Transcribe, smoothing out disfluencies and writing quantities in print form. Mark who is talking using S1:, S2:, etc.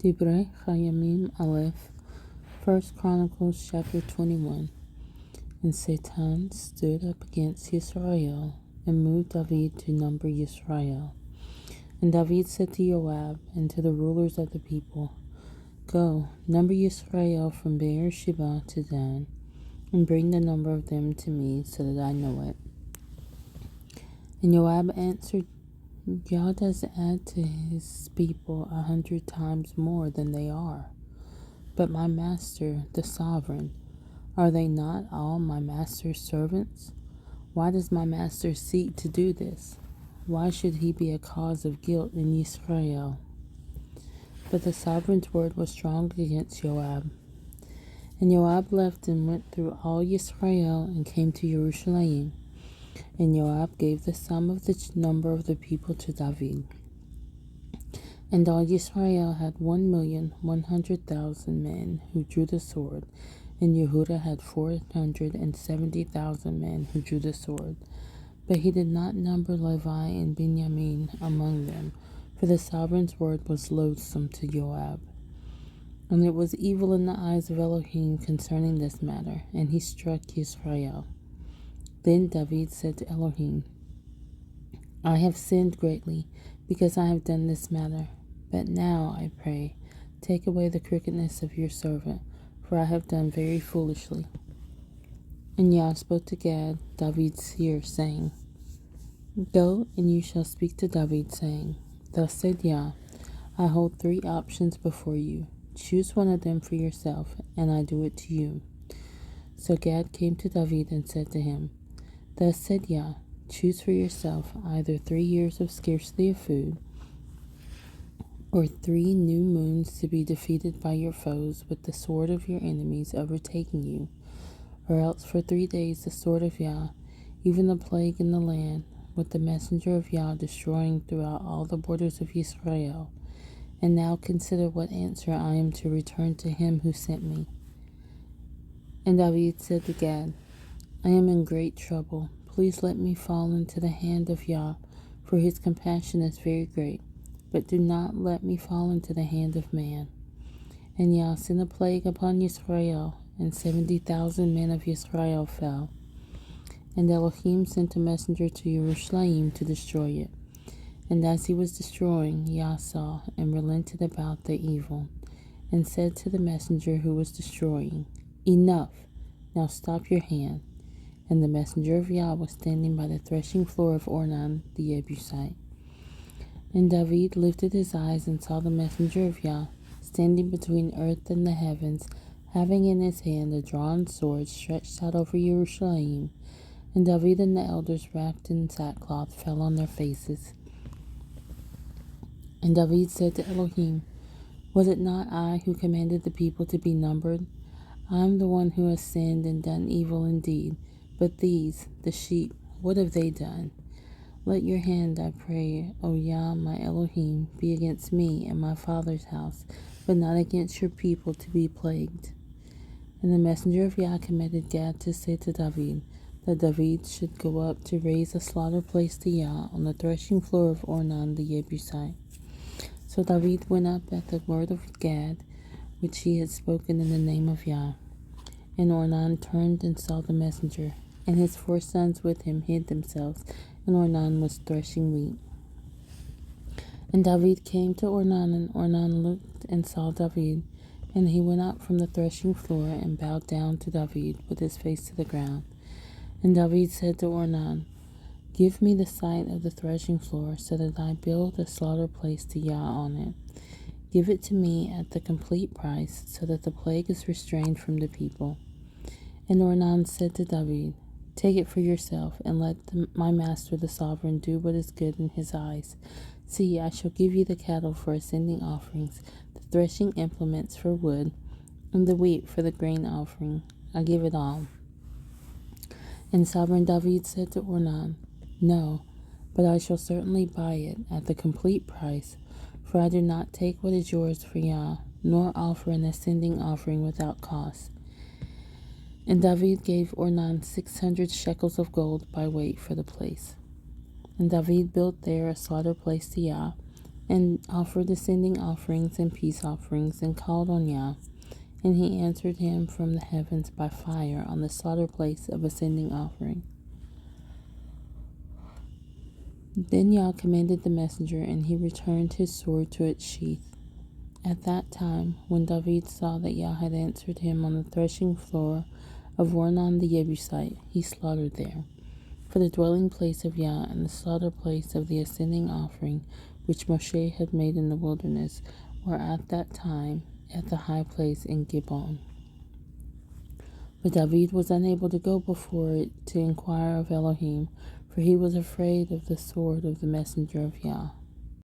S1: Dibre haYamim Alɇph, 1 Chronicles chapter 21. And Satan stood up against Israel, and moved David to number Israel. And David said to Joab and to the rulers of the people, Go, number Israel from Beersheba to Dan, and bring the number of them to me, so that I know it. And Joab answered, God does add to his people 100 times more than they are. But my master, the sovereign, are they not all my master's servants? Why does my master seek to do this? Why should he be a cause of guilt in Israel? But the sovereign's word was strong against Joab. And Joab left and went through all Israel and came to Jerusalem. And Joab gave the sum of the number of the people to David. And all Israel had 1,100,000 men who drew the sword, and Yehuda had 470,000 men who drew the sword. But he did not number Levi and Benjamin among them, for the sovereign's word was loathsome to Joab. And it was evil in the eyes of Elohim concerning this matter, and he struck Israel. Then David said to Elohim, I have sinned greatly, because I have done this matter. But now, I pray, take away the crookedness of your servant, for I have done very foolishly. And Yah spoke to Gad, David's seer, saying, Go, and you shall speak to David, saying, Thus said Yah, I hold 3 options before you. Choose one of them for yourself, and I do it to you. So Gad came to David and said to him, Thus said Yah, choose for yourself either 3 years of scarcity of food, or 3 new moons to be defeated by your foes with the sword of your enemies overtaking you, or else for 3 days the sword of Yah, even the plague in the land, with the messenger of Yah destroying throughout all the borders of Israel. And now consider what answer I am to return to him who sent me. And David said to Gad, I am in great trouble. Please let me fall into the hand of Yah, for his compassion is very great. But do not let me fall into the hand of man. And Yah sent a plague upon Israel, and 70,000 men of Israel fell. And Elohim sent a messenger to Jerusalem to destroy it. And as he was destroying, Yah saw and relented about the evil, and said to the messenger who was destroying, Enough! Now stop your hand. And the messenger of Yah was standing by the threshing floor of Ornan the Jebusite. And David lifted his eyes and saw the messenger of Yah standing between earth and the heavens, having in his hand a drawn sword stretched out over Jerusalem. And David and the elders, wrapped in sackcloth, fell on their faces. And David said to Elohim, Was it not I who commanded the people to be numbered? I am the one who has sinned and done evil indeed. But these, the sheep, what have they done? Let your hand, I pray, O Yah, my Elohim, be against me and my father's house, but not against your people to be plagued. And the messenger of Yah commanded Gad to say to David, that David should go up to raise a slaughter place to Yah on the threshing floor of Ornan the Jebusite. So David went up at the word of Gad, which he had spoken in the name of Yah. And Ornan turned and saw the messenger, and his 4 sons with him hid themselves, and Ornan was threshing wheat. And David came to Ornan, and Ornan looked and saw David, and he went out from the threshing floor and bowed down to David with his face to the ground. And David said to Ornan, Give me the site of the threshing floor, so that I build a slaughter place to Yah on it. Give it to me at the complete price, so that the plague is restrained from the people. And Ornan said to David, Take it for yourself, and let my master the sovereign do what is good in his eyes. See, I shall give you the cattle for ascending offerings, the threshing implements for wood, and the wheat for the grain offering. I give it all. And sovereign David said to Ornan, No, but I shall certainly buy it at the complete price, for I do not take what is yours for Yah, nor offer an ascending offering without cost. And David gave Ornan 600 shekels of gold by weight for the place. And David built there a slaughter place to Yah, and offered ascending offerings and peace offerings, and called on Yah. And he answered him from the heavens by fire on the slaughter place of ascending offering. Then Yah commanded the messenger, and he returned his sword to its sheath. At that time, when David saw that Yah had answered him on the threshing floor of Ornan the Jebusite, he slaughtered there. For the dwelling place of Yah and the slaughter place of the ascending offering, which Moshe had made in the wilderness, were at that time at the high place in Gibeon. But David was unable to go before it to inquire of Elohim, for he was afraid of the sword of the messenger of Yah.